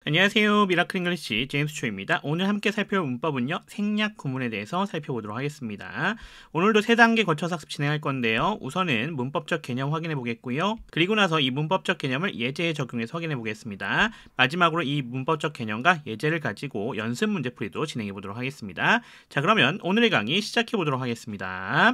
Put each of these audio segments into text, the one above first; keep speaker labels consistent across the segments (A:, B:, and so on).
A: 안녕하세요. 미라클 잉글리시 제임스 초입니다. 오늘 함께 살펴볼 문법은요. 생략 구문에 대해서 살펴보도록 하겠습니다. 오늘도 3단계 거쳐서 학습 진행할 건데요. 우선은 문법적 개념 확인해 보겠고요. 그리고 나서 이 문법적 개념을 예제에 적용해서 확인해 보겠습니다. 마지막으로 이 문법적 개념과 예제를 가지고 연습 문제풀이도 진행해 보도록 하겠습니다. 자, 그러면 오늘의 강의 시작해 보도록 하겠습니다.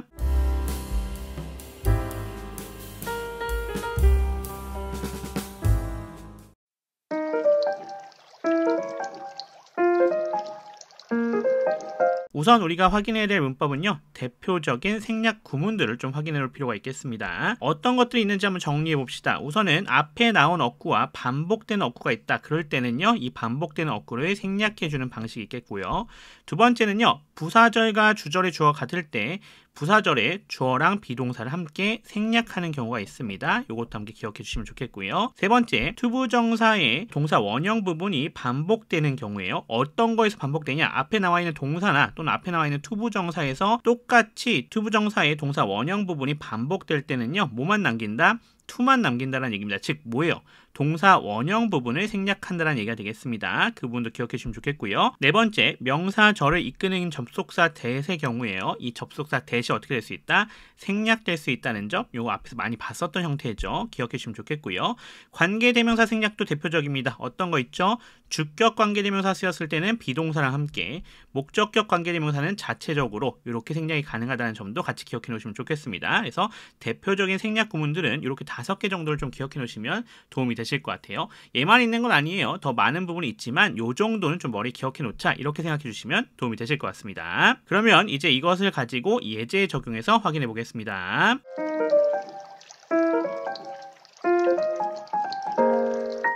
A: 우선 우리가 확인해야 될 문법은요. 대표적인 생략 구문들을 좀 확인해 볼 필요가 있겠습니다. 어떤 것들이 있는지 한번 정리해 봅시다. 우선은 앞에 나온 어구와 반복되는 어구가 있다. 그럴 때는요. 이 반복되는 어구를 생략해 주는 방식이 있겠고요. 두 번째는요. 부사절과 주절의 주어가 같을 때 부사절의 주어랑 비동사를 함께 생략하는 경우가 있습니다. 이것도 함께 기억해 주시면 좋겠고요. 세 번째, 투부정사의 동사 원형 부분이 반복되는 경우에요. 어떤 거에서 반복되냐? 앞에 나와 있는 동사나 또는 앞에 나와 있는 투부정사에서 똑같이 투부정사의 동사 원형 부분이 반복될 때는요. 뭐만 남긴다? to만 남긴다는 얘기입니다. 즉 뭐예요? 동사 원형 부분을 생략한다는 얘기가 되겠습니다. 그 부분도 기억해 주시면 좋겠고요. 네 번째, 명사절을 이끄는 접속사 that의 경우에요. 이 접속사 that이 어떻게 될 수 있다? 생략될 수 있다는 점, 요거 앞에서 많이 봤었던 형태죠. 기억해 주시면 좋겠고요. 관계대명사 생략도 대표적입니다. 어떤 거 있죠? 주격 관계대명사 쓰였을 때는 비동사랑 함께, 목적격 관계대명사는 자체적으로 이렇게 생략이 가능하다는 점도 같이 기억해 놓으시면 좋겠습니다. 그래서 대표적인 생략 구문들은 이렇게 5개 정도를 좀 기억해 놓으시면 도움이 되실 것 같아요. 얘만 있는 건 아니에요. 더 많은 부분이 있지만 요 정도는 좀 머리 기억해 놓자, 이렇게 생각해 주시면 도움이 되실 것 같습니다. 그러면 이제 이것을 가지고 예제에 적용해서 확인해 보겠습니다.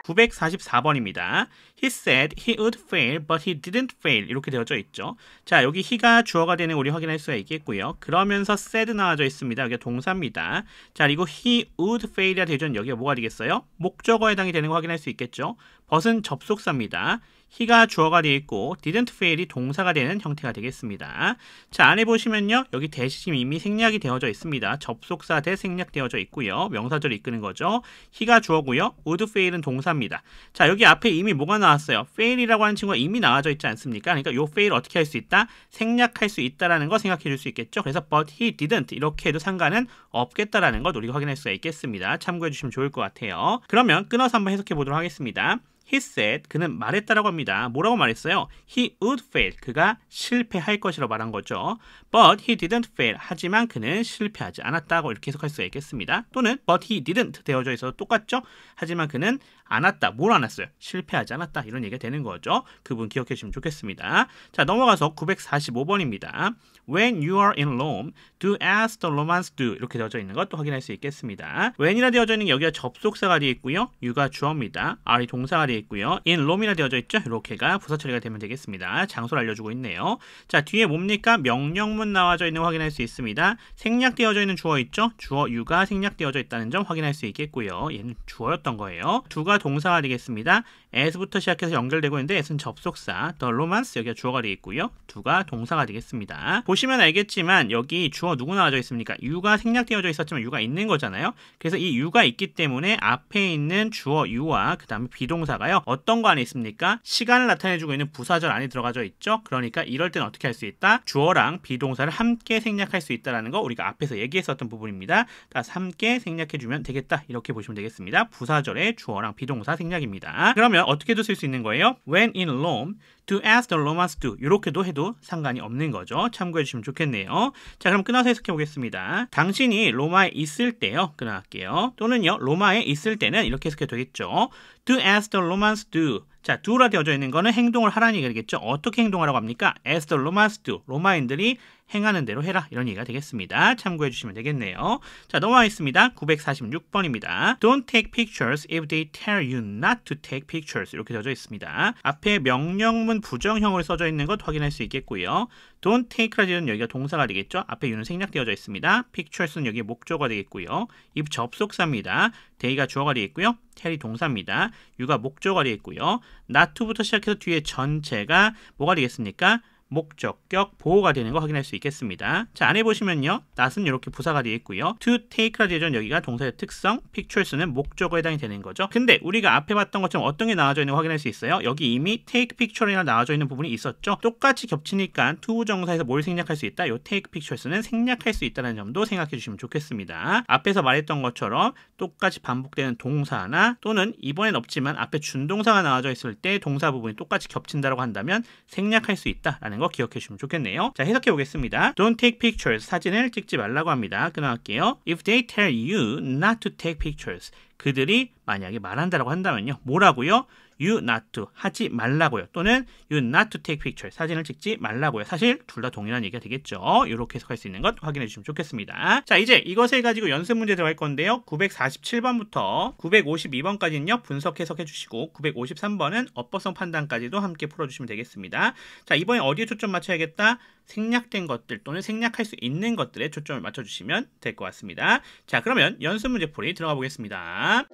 A: 944번입니다. He said he would fail, but he didn't fail. 이렇게 되어져 있죠. 자, 여기 he가 주어가 되는 우리 확인할 수가 있겠고요. 그러면서 said 나와져 있습니다. 여기가 동사입니다. 자, 그리고 he would fail이라 되어져 있는 여기가 뭐가 되겠어요? 목적어에 해당이 되는 거 확인할 수 있겠죠. but은 접속사입니다. he가 주어가 되어 있고 didn't fail이 동사가 되는 형태가 되겠습니다. 자, 안에 보시면요. 여기 대시 이미 생략이 되어져 있습니다. 접속사 대 생략되어져 있고요. 명사절을 이끄는 거죠. he가 주어고요. would fail은 동사입니다. 자, 여기 앞에 이미 뭐가 나왔어요? fail이라고 하는 친구가 이미 나와져 있지 않습니까? 그러니까 요 fail 어떻게 할 수 있다? 생략할 수 있다라는 거 생각해 줄 수 있겠죠. 그래서 but he didn't 이렇게 해도 상관은 없겠다라는 것 우리가 확인할 수가 있겠습니다. 참고해 주시면 좋을 것 같아요. 그러면 끊어서 한번 해석해 보도록 하겠습니다. He said, 그는 말했다라고 합니다. 뭐라고 말했어요? He would fail, 그가 실패할 것이라고 말한 거죠. But he didn't fail, 하지만 그는 실패하지 않았다고 이렇게 해석할 수가 있겠습니다. 또는 but he didn't 되어져 있어도 똑같죠? 하지만 그는 안 왔다. 뭘 안 왔어요? 실패하지 않았다. 이런 얘기가 되는 거죠. 그 부분 기억해 주시면 좋겠습니다. 자, 넘어가서 945번입니다. When you are in Rome, do as the Romans do. 이렇게 되어져 있는 것도 확인할 수 있겠습니다. when이라 되어져 있는 여기가 접속사가 되어 있고요. you가 주어입니다. are이 동사가 되어 있고요. in Rome이라 되어져 있죠. 이렇게가 부사 처리가 되면 되겠습니다. 장소를 알려주고 있네요. 자, 뒤에 뭡니까? 명령문 나와져 있는 거 확인할 수 있습니다. 생략되어져 있는 주어 있죠? 주어 you가 생략되어져 있다는 점 확인할 수 있겠고요. 얘는 주어였던 거예요. do가 동사가 되겠습니다. as부터 시작해서 연결되고 있는데 as는 접속사, the Romans 여기가 주어가 되어 있고요. do가 동사가 되겠습니다. 보시면 알겠지만 여기 주어 누구 나와져 있습니까? you가 생략되어져 있었지만 you가 있는 거잖아요. 그래서 이 you가 있기 때문에 앞에 있는 주어 you와 그 다음에 비동사가요. 어떤 거 안에 있습니까? 시간을 나타내주고 있는 부사절 안에 들어가져 있죠. 그러니까 이럴 때는 어떻게 할 수 있다? 주어랑 비동사를 함께 생략할 수 있다는 거 우리가 앞에서 얘기했었던 부분입니다. 따라서 함께 생략해주면 되겠다. 이렇게 보시면 되겠습니다. 부사절의 주어랑 비동사 생략입니다. 그러면 어떻게도 쓸 수 있는 거예요? When in Rome, do as the Romans do. 이렇게도 해도 상관이 없는 거죠. 참고해 주시면 좋겠네요. 자, 그럼 끊어서 해석해 보겠습니다. 당신이 로마에 있을 때요. 끊어갈게요. 또는요. 로마에 있을 때는 이렇게 해석해도 되겠죠. Do as the Romans do. 자, do라 되어져 있는 거는 행동을 하라는 얘기가 되겠죠. 어떻게 행동하라고 합니까? As the Romans do. 로마인들이 행하는 대로 해라. 이런 얘기가 되겠습니다. 참고해 주시면 되겠네요. 자, 넘어가 있습니다. 946번입니다. Don't take pictures if they tell you not to take pictures. 이렇게 되어져 있습니다. 앞에 명령문 부정형으로 써져 있는 것 확인할 수 있겠고요. Don't take라는 여기가 동사가 되겠죠. 앞에 you는 생략되어져 있습니다. pictures는 여기 목적어가 되겠고요. 이 접속사입니다. they가 주어가 되겠고요. tell이 동사입니다. you가 목적어가 되겠고요. not to부터 시작해서 뒤에 전체가 뭐가 되겠습니까? 목적격 보호가 되는 거 확인할 수 있겠습니다. 자, 안에 보시면요. not은 이렇게 부사가 되어 있고요. to take라 되어 있는 여기가 동사의 특성, pictures는 목적어에 해당이 되는 거죠. 근데 우리가 앞에 봤던 것처럼 어떤 게 나와져 있는 거 확인할 수 있어요. 여기 이미 take picture이나 나와져 있는 부분이 있었죠. 똑같이 겹치니까 to 정사에서 뭘 생략할 수 있다? 요 take pictures는 생략할 수 있다는 점도 생각해 주시면 좋겠습니다. 앞에서 말했던 것처럼 똑같이 반복되는 동사나 또는 이번엔 없지만 앞에 준동사가 나와져 있을 때 동사 부분이 똑같이 겹친다고 한다면 생략할 수 있다라는 거 기억해 주시면 좋겠네요. 자, 해석해 보겠습니다. Don't take pictures. 사진을 찍지 말라고 합니다. 끊어갈게요. If they tell you not to take pictures. 그들이 만약에 말한다라고 한다면요. 뭐라고요? You not to. 하지 말라고요. 또는 you not to take pictures. 사진을 찍지 말라고요. 사실 둘 다 동일한 얘기가 되겠죠. 이렇게 해석할 수 있는 것 확인해 주시면 좋겠습니다. 자, 이제 이것을 가지고 연습 문제 들어갈 건데요. 947번부터 952번까지는요. 분석 해석해 주시고 953번은 어법성 판단까지도 함께 풀어주시면 되겠습니다. 자, 이번에 어디에 초점 맞춰야겠다? 생략된 것들 또는 생략할 수 있는 것들에 초점을 맞춰주시면 될 것 같습니다. 자, 그러면 연습 문제풀이 들어가 보겠습니다.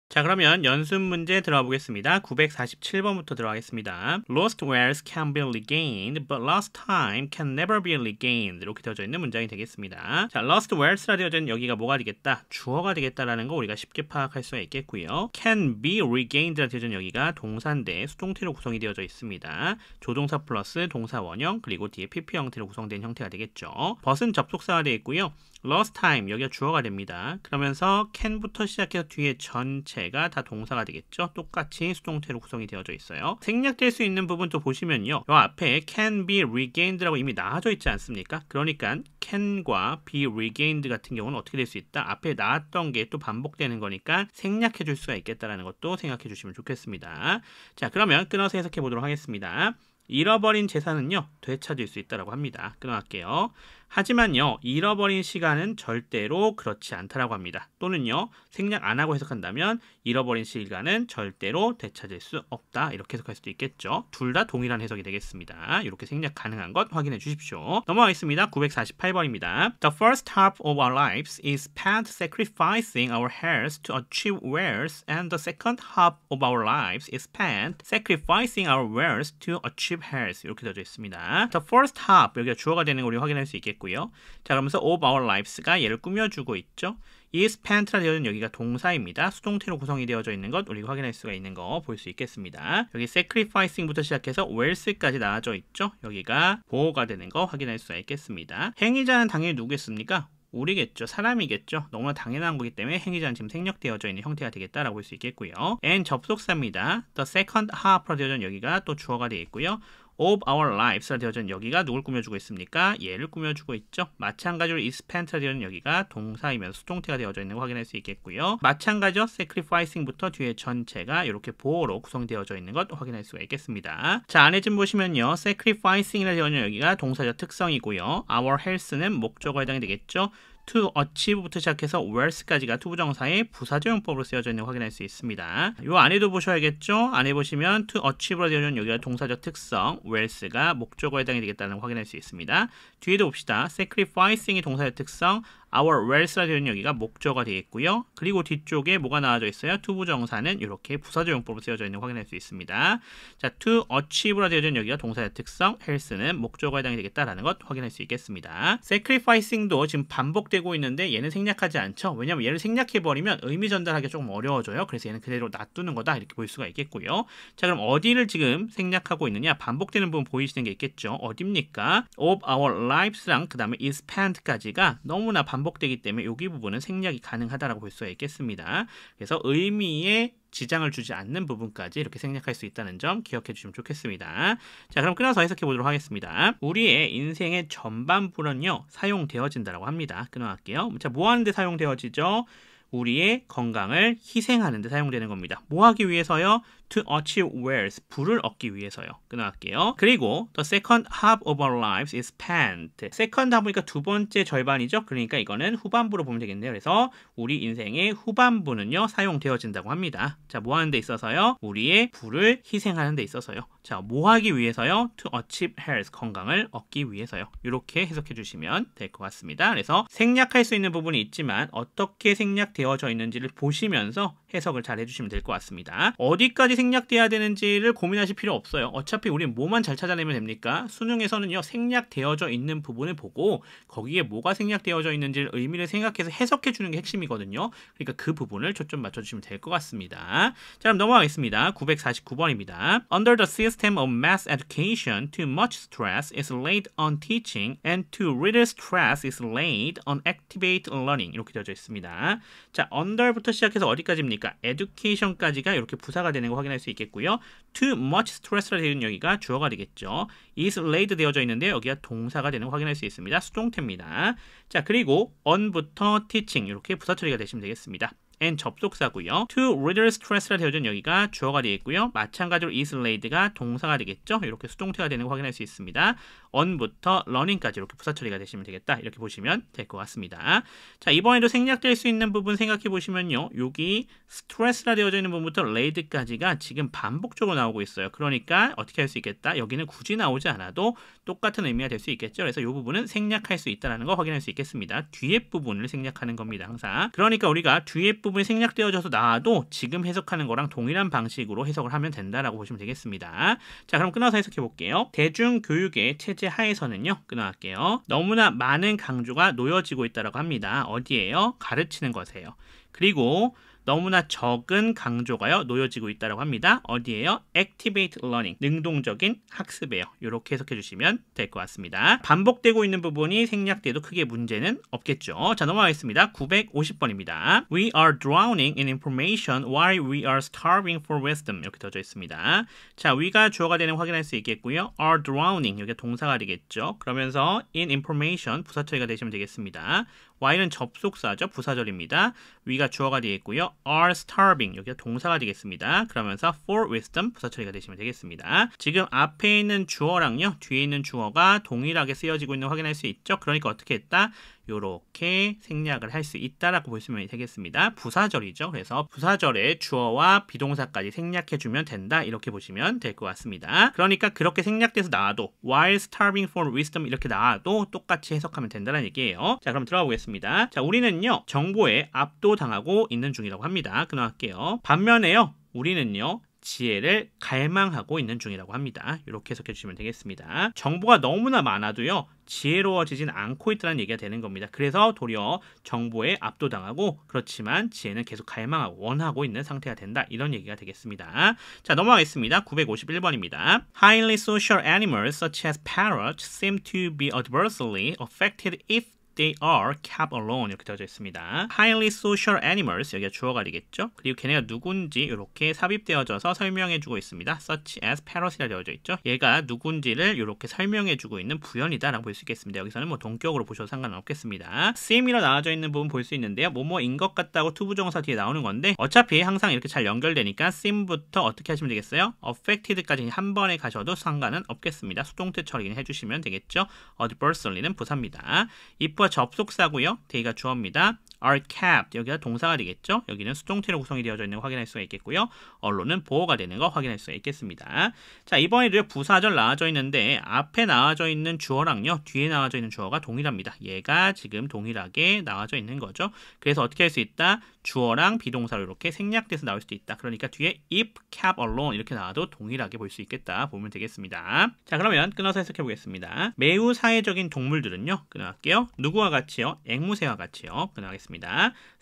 A: 자, 그러면 연습 문제 들어가 보겠습니다. 947번부터 들어가겠습니다. Lost wares can be regained, but lost time can never be regained. 이렇게 되어져 있는 문장이 되겠습니다. 자, lost wares라 되어져 있는 여기가 뭐가 되겠다? 주어가 되겠다라는 거 우리가 쉽게 파악할 수가 있겠고요. can be regained라 되어져 있는 여기가 동사인데 수동태로 구성이 되어져 있습니다. 조동사 플러스 동사 원형 그리고 뒤에 PP 형태로 구성된 형태가 되겠죠. but은 접속사가 되어 있고요. lost time 여기가 주어가 됩니다. 그러면서 can부터 시작해서 뒤에 전체가 다 동사가 되겠죠. 똑같이 수동태로 구성이 되어져 있어요. 생략될 수 있는 부분 또 보시면요. 이 앞에 can be regained라고 이미 나와져 있지 않습니까? 그러니까 can과 be regained 같은 경우는 어떻게 될 수 있다? 앞에 나왔던 게 또 반복되는 거니까 생략해 줄 수가 있겠다라는 것도 생각해 주시면 좋겠습니다. 자, 그러면 끊어서 해석해 보도록 하겠습니다. 잃어버린 재산은요, 되찾을 수 있다고 합니다. 끊어갈게요. 하지만요, 잃어버린 시간은 절대로 그렇지 않다라고 합니다. 또는요, 생략 안 하고 해석한다면 잃어버린 시간은 절대로 되찾을 수 없다. 이렇게 해석할 수도 있겠죠. 둘 다 동일한 해석이 되겠습니다. 이렇게 생략 가능한 것 확인해 주십시오. 넘어가겠습니다. 948번입니다. The first half of our lives is spent sacrificing our hairs to achieve wealth, and the second half of our lives is spent sacrificing our wealth to achieve health. 이렇게 되어져 있습니다. The first half, 여기가 주어가 되는 걸 우리 확인할 수 있겠고요. 자, 그러면서 of our lives가 얘를 꾸며주고 있죠. 이 spent라 되어 있는 여기가 동사입니다. 수동태로 구성이 되어져 있는 것 우리가 확인할 수가 있는 거 볼 수 있겠습니다. 여기 sacrificing부터 시작해서 wealth까지 나와져 있죠. 여기가 보호가 되는 거 확인할 수가 있겠습니다. 행위자는 당연히 누구겠습니까? 우리겠죠. 사람이겠죠. 너무나 당연한 거기 때문에 행위자는 지금 생략되어져 있는 형태가 되겠다라고 볼 수 있겠고요. and 접속사입니다. the second half라 되어져 있는 여기가 또 주어가 되어 있고요. of our lives라 되어져 있는 여기가 누굴 꾸며주고 있습니까? 얘를 꾸며주고 있죠. 마찬가지로 is spent라 되어 있는 여기가 동사이면서 수동태가 되어져 있는 거 확인할 수 있겠고요. 마찬가지로 sacrificing부터 뒤에 전체가 이렇게 보호로 구성되어져 있는 것 확인할 수가 있겠습니다. 자, 안에 좀 보시면요. sacrificing이라 되어 있는 여기가 동사적 특성이고요. our health는 목적어에 해당이 되겠죠. to achieve부터 시작해서 wealth까지가 투부정사의 부사조용법으로 쓰여져 있는 걸 확인할 수 있습니다. 이 안에도 보셔야겠죠. 안에 보시면 to achieve로 되어 있는 여기가 동사적 특성, wealth가 목적어에 해당이 되겠다는 걸 확인할 수 있습니다. 뒤에도 봅시다. sacrificing이 동사적 특성, our wealth라 되어 있는 여기가 목적어가 되겠고요. 그리고 뒤쪽에 뭐가 나와져 있어요? 투부정사는 이렇게 부사조용법으로 쓰여져 있는 걸 확인할 수 있습니다. 자, to achieve라 되어 있는 여기가 동사의 특성, health는 목적어에 해당이 되겠다라는 것 확인할 수 있겠습니다. sacrificing도 지금 반복되고 있는데 얘는 생략하지 않죠. 왜냐면 얘를 생략해버리면 의미 전달하기가 조금 어려워져요. 그래서 얘는 그대로 놔두는 거다 이렇게 볼 수가 있겠고요. 자, 그럼 어디를 지금 생략하고 있느냐? 반복되는 부분 보이시는 게 있겠죠. 어딥니까? of our lives랑 그 다음에 is spent까지가 너무나 반복되기 때문에 여기 부분은 생략이 가능하다라고 볼 수가 있겠습니다. 그래서 의미에 지장을 주지 않는 부분까지 이렇게 생략할 수 있다는 점 기억해 주시면 좋겠습니다. 자, 그럼 끊어서 해석해 보도록 하겠습니다. 우리의 인생의 전반부는요, 사용되어진다라고 합니다. 끊어갈게요. 자, 뭐 하는데 사용되어지죠? 우리의 건강을 희생하는 데 사용되는 겁니다. 뭐 하기 위해서요? To achieve wealth, 부를 얻기 위해서요. 끊어갈게요. 그리고 the second half of our lives is spent. second half이니까 두 번째 절반이죠. 그러니까 이거는 후반부로 보면 되겠네요. 그래서 우리 인생의 후반부는요, 사용되어진다고 합니다. 자, 뭐 하는 데 있어서요? 우리의 부를 희생하는 데 있어서요. 자, 뭐 하기 위해서요? To achieve health, 건강을 얻기 위해서요. 이렇게 해석해 주시면 될 것 같습니다. 그래서 생략할 수 있는 부분이 있지만 어떻게 생략되어져 있는지를 보시면서 해석을 잘 해주시면 될 것 같습니다. 어디까지 생략돼야 되는지를 고민하실 필요 없어요. 어차피 우리는 뭐만 잘 찾아내면 됩니까? 수능에서는요, 생략되어져 있는 부분을 보고 거기에 뭐가 생략되어져 있는지를 의미를 생각해서 해석해 주는 게 핵심이거든요. 그러니까 그 부분을 초점 맞춰주시면 될 것 같습니다. 자, 그럼 넘어가겠습니다. 949번입니다. Under the system of mass education, too much stress is laid on teaching and too little stress is laid on activate learning. 이렇게 되어져 있습니다. 자, under부터 시작해서 어디까지입니까? education까지가 이렇게 부사가 되는 거 확인할 수 있겠고요. too much stress라 되는 여기가 주어가 되겠죠. is laid 되어져 있는데 여기가 동사가 되는 거 확인할 수 있습니다. 수동태입니다. 자, 그리고 on부터 teaching 이렇게 부사 처리가 되시면 되겠습니다. and 접속사고요. to little stress라 되어진 여기가 주어가 되겠고요. 마찬가지로 is laid가 동사가 되겠죠. 이렇게 수동태가 되는 거 확인할 수 있습니다. on부터 learning까지 이렇게 부사 처리가 되시면 되겠다. 이렇게 보시면 될 것 같습니다. 자, 이번에도 생략될 수 있는 부분 생각해 보시면요. 여기 stress라 되어져 있는 부분부터 laid까지가 지금 반복적으로 나오고 있어요. 그러니까 어떻게 할 수 있겠다? 여기는 굳이 나오지 않아도 똑같은 의미가 될 수 있겠죠. 그래서 이 부분은 생략할 수 있다는 거 확인할 수 있겠습니다. 뒤에 부분을 생략하는 겁니다. 항상. 그러니까 우리가 뒤에 부분이 생략되어져서 나와도 지금 해석하는 거랑 동일한 방식으로 해석을 하면 된다라고 보시면 되겠습니다. 자, 그럼 끊어서 해석해 볼게요. 대중교육의 체제 하에서는요. 끊어갈게요. 너무나 많은 강조가 놓여지고 있다고 합니다. 어디에요? 가르치는 것이에요. 그리고 너무나 적은 강조가요 놓여지고 있다고 합니다. 어디에요? Activate learning, 능동적인 학습이에요. 이렇게 해석해 주시면 될 것 같습니다. 반복되고 있는 부분이 생략돼도 크게 문제는 없겠죠. 자, 넘어가겠습니다. 950번입니다. We are drowning in information while we are starving for wisdom. 이렇게 되어져 있습니다. 자, we가 주어가 되는 확인할 수 있겠고요. are drowning, 여기가 동사가 되겠죠. 그러면서 in information, 부사 처리가 되시면 되겠습니다. while은 접속사죠. 부사절입니다. we가 주어가 되겠고요. are starving, 여기가 동사가 되겠습니다. 그러면서 for wisdom, 부사 처리가 되시면 되겠습니다. 지금 앞에 있는 주어랑요, 뒤에 있는 주어가 동일하게 쓰여지고 있는 거 확인할 수 있죠. 그러니까 어떻게 했다? 요렇게 생략을 할 수 있다라고 보시면 되겠습니다. 부사절이죠. 그래서 부사절에 주어와 비동사까지 생략해주면 된다. 이렇게 보시면 될 것 같습니다. 그러니까 그렇게 생략돼서 나와도 while starving for wisdom 이렇게 나와도 똑같이 해석하면 된다는 얘기예요. 자, 그럼 들어가 보겠습니다. 자, 우리는요, 정보에 압도당하고 있는 중이라고 합니다. 끊어갈게요. 반면에요, 우리는요, 지혜를 갈망하고 있는 중이라고 합니다. 이렇게 해석해 주시면 되겠습니다. 정보가 너무나 많아도요, 지혜로워지진 않고 있다는 얘기가 되는 겁니다. 그래서 도리어 정보에 압도당하고 그렇지만 지혜는 계속 갈망하고 원하고 있는 상태가 된다. 이런 얘기가 되겠습니다. 자, 넘어가겠습니다. 951번입니다. Highly social animals such as parrots seem to be adversely affected if they are kept alone. 이렇게 되어져 있습니다. Highly social animals, 여기가 주어가 되겠죠. 그리고 걔네가 누군지 이렇게 삽입되어져서 설명해주고 있습니다. Such as parrot이라 되어져 있죠. 얘가 누군지를 이렇게 설명해주고 있는 부연이다라고 볼 수 있겠습니다. 여기서는 뭐 동격으로 보셔도 상관은 없겠습니다. seem이라 나와져 있는 부분 볼 수 있는데요. 뭐뭐인 것 같다고 투부정사 뒤에 나오는 건데 어차피 항상 이렇게 잘 연결되니까 seem부터 어떻게 하시면 되겠어요? affected까지 한 번에 가셔도 상관은 없겠습니다. 수동태 처리는 해주시면 되겠죠. adversary는 부사입니다. if 접속사고요. they가 주어입니다. are kept, 여기가 동사가 되겠죠. 여기는 수동태로 구성이 되어져 있는 거 확인할 수가 있겠고요. 언론은 보호가 되는 거 확인할 수가 있겠습니다. 자, 이번에도요, 부사절 나와져 있는데 앞에 나와져 있는 주어랑요, 뒤에 나와져 있는 주어가 동일합니다. 얘가 지금 동일하게 나와져 있는 거죠. 그래서 어떻게 할 수 있다? 주어랑 비동사로 이렇게 생략돼서 나올 수도 있다. 그러니까 뒤에 if kept alone 이렇게 나와도 동일하게 볼 수 있겠다 보면 되겠습니다. 자, 그러면 끊어서 해석해 보겠습니다. 매우 사회적인 동물들은요, 끊어갈게요. 누구와 같이요? 앵무새와 같이요. 끊어가겠습니다.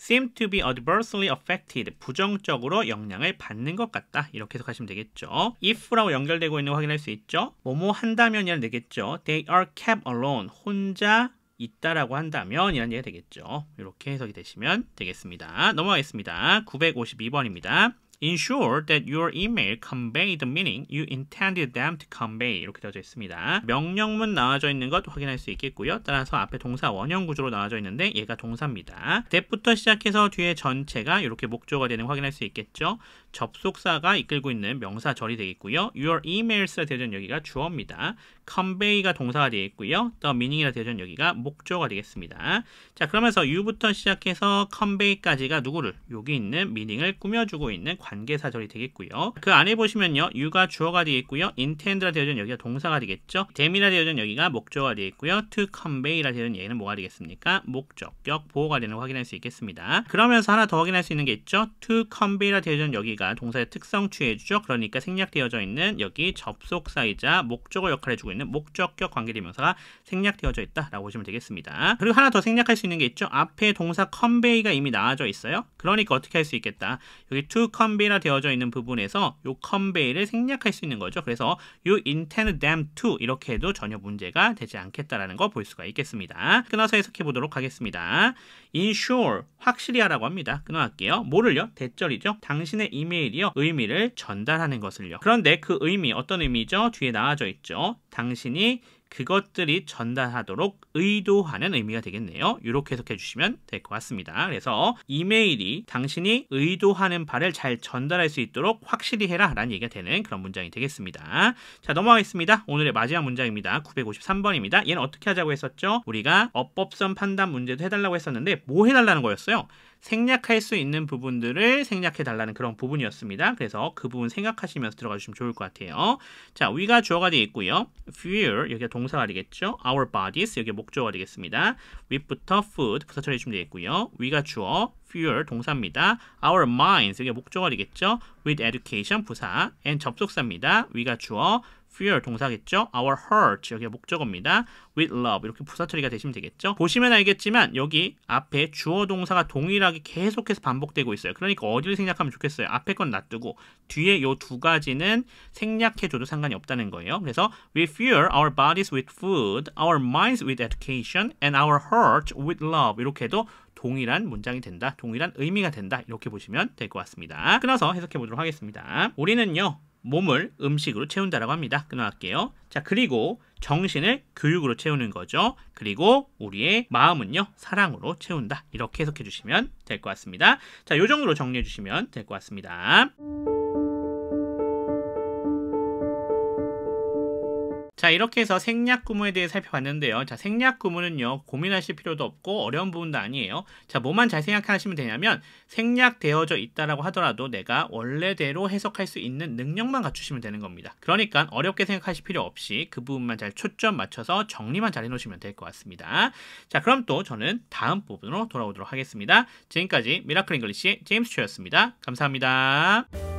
A: seem to be adversely affected, 부정적으로 영향을 받는 것 같다. 이렇게 해석하시면 되겠죠. if라고 연결되고 있는 거 확인할 수 있죠. 뭐뭐 한다면이란 되겠죠. They are kept alone, 혼자 있다라고 한다면 이란 얘기가 되겠죠. 이렇게 해석이 되시면 되겠습니다. 넘어가겠습니다. 952번입니다. Ensure that your email convey the meaning you intended them to convey. 이렇게 되어져 있습니다. 명령문 나와져 있는 것 확인할 수 있겠고요. 따라서 앞에 동사 원형 구조로 나와져 있는데 얘가 동사입니다. that부터 시작해서 뒤에 전체가 이렇게 목조가 되는 거 확인할 수 있겠죠. 접속사가 이끌고 있는 명사절이 되겠고요. Your emails라 되어진 여기가 주어입니다. convey가 동사가 되어 있고요. the meaning이라 되어진 여기가 목적어가 되겠습니다. 자, 그러면서 you부터 시작해서 convey까지가 누구를? 여기 있는 meaning을 꾸며주고 있는 관계사절이 되겠고요. 그 안에 보시면요. you가 주어가 되겠고요. intend라 되어진 여기가 동사가 되겠죠. them이라 되어진 여기가 목적어가 되겠고요. to convey라 되어진 얘는 뭐가 되겠습니까? 목적격 보호가 되는 거 확인할 수 있겠습니다. 그러면서 하나 더 확인할 수 있는 게 있죠. to convey라 되어진 여기가 동사의 특성 취해주죠. 그러니까 생략되어져 있는 여기 접속사이자 목적어 역할을 해주고 있는 목적격 관계대명사가 생략되어져 있다라고 보시면 되겠습니다. 그리고 하나 더 생략할 수 있는 게 있죠. 앞에 동사 convey가 이미 나와져 있어요. 그러니까 어떻게 할 수 있겠다. 여기 to convey라 되어져 있는 부분에서 요 convey를 생략할 수 있는 거죠. 그래서 you intend them to 이렇게 해도 전혀 문제가 되지 않겠다라는 거 볼 수가 있겠습니다. 끊어서 해석해 보도록 하겠습니다. ensure 확실히 하라고 합니다. 끊어갈게요. 뭐를요? 대절이죠. 당신의 이메일이요. 의미를 전달하는 것을요. 그런데 그 의미 어떤 의미죠? 뒤에 나와져 있죠. 당신이 그것들이 전달하도록 의도하는 의미가 되겠네요. 이렇게 해석해 주시면 될 것 같습니다. 그래서 이메일이 당신이 의도하는 바를 잘 전달할 수 있도록 확실히 해라 라는 얘기가 되는 그런 문장이 되겠습니다. 자, 넘어가겠습니다. 오늘의 마지막 문장입니다. 953번입니다. 얘는 어떻게 하자고 했었죠? 우리가 어법선 판단 문제도 해달라고 했었는데 뭐 해달라는 거였어요? 생략할 수 있는 부분들을 생략해달라는 그런 부분이었습니다. 그래서 그 부분 생각하시면서 들어가 주시면 좋을 것 같아요. 자, we가 주어가 되어 있고요. fuel, 여기가 동사가 되겠죠. our bodies, 여기 목적어가 되겠습니다. with부터 food, 부사 처리해 주시면 되겠고요. we가 주어, fuel, 동사입니다. our minds, 여기가 목적어가 되겠죠. with education, 부사, and 접속사입니다. we가 주어, fuel 동사겠죠. our heart 여기가 목적어입니다. with love 이렇게 부사 처리가 되시면 되겠죠. 보시면 알겠지만 여기 앞에 주어 동사가 동일하게 계속해서 반복되고 있어요. 그러니까 어디를 생략하면 좋겠어요. 앞에 건 놔두고 뒤에 요 두 가지는 생략해줘도 상관이 없다는 거예요. 그래서 we fuel our bodies with food, our minds with education, and our heart with love 이렇게 해도 동일한 문장이 된다. 동일한 의미가 된다. 이렇게 보시면 될 것 같습니다. 끊어서 해석해 보도록 하겠습니다. 우리는요. 몸을 음식으로 채운다라고 합니다. 끊어갈게요. 자, 그리고 정신을 교육으로 채우는 거죠. 그리고 우리의 마음은요. 사랑으로 채운다. 이렇게 해석해 주시면 될 것 같습니다. 자, 요 정도로 정리해 주시면 될 것 같습니다. 자, 이렇게 해서 생략 구문에 대해 살펴봤는데요. 자, 생략 구문은요, 고민하실 필요도 없고 어려운 부분도 아니에요. 자, 뭐만 잘 생각하시면 되냐면 생략되어져 있다라고 하더라도 내가 원래대로 해석할 수 있는 능력만 갖추시면 되는 겁니다. 그러니까 어렵게 생각하실 필요 없이 그 부분만 잘 초점 맞춰서 정리만 잘 해놓으시면 될 것 같습니다. 자, 그럼 또 저는 다음 부분으로 돌아오도록 하겠습니다. 지금까지 미라클 잉글리시의 제임스 최였습니다. 감사합니다.